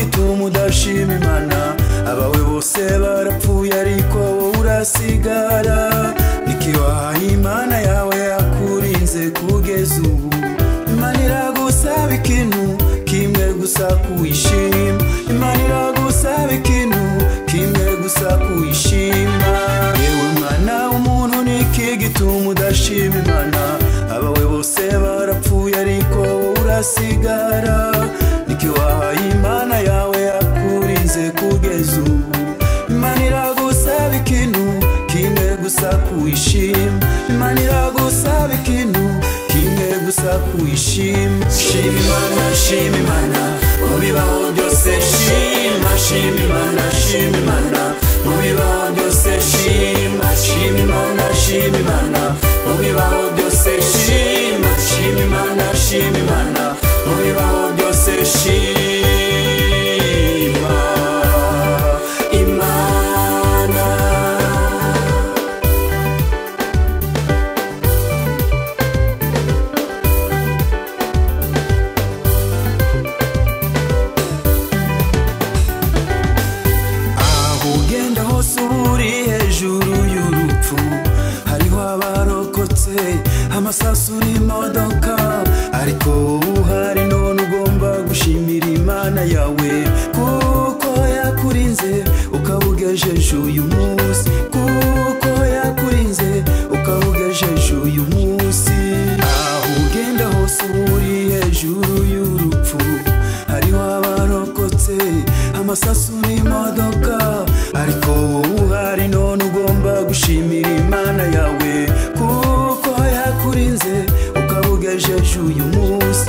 gituma udashima Imana abawe bose barapfuye ariko wowe urasigara nikiwahaye Imana yawe yakurinze kugeza ubu Imana iragusaba ikintu kimwe gusa kuyishima Imana iragusaba ikintu kimwe gusa kuyishima yewe mwana w'umuntu niki gituma udashima Imana abawe bose barapfuye ariko wowe urasigara nikiwahaye Imana yawe yakurinze kugeza ubu Imana iragusaba ikintu kimwe gusa kuyishima Imana iragusaba ikintu kimwe gusa kuyishima shima Imana shima Imana mu bibaho byose shima shima Imana shima Imana mu bibaho byose shima shima Imana shima Imana mu bibaho byose shima shima Imana shima Imana mu bibaho byose shima Imana aho ugenda hose uri hejuru y'urupfu hariho abarokotse amasasu n'imodoka ariko uhari none ugomba gushimira Imana yawe kuko yakurinze ukabugejeje uyu munsi kuko yakurinze ukabugejeje uyu munsi aho ugenda hose uri hejuru y'urupfu hariho abarokotse amasasu n'imodoka ariko uhari none ugomba gushimira Imana yawe kuko yakurinze ukabugejeje uyu munsi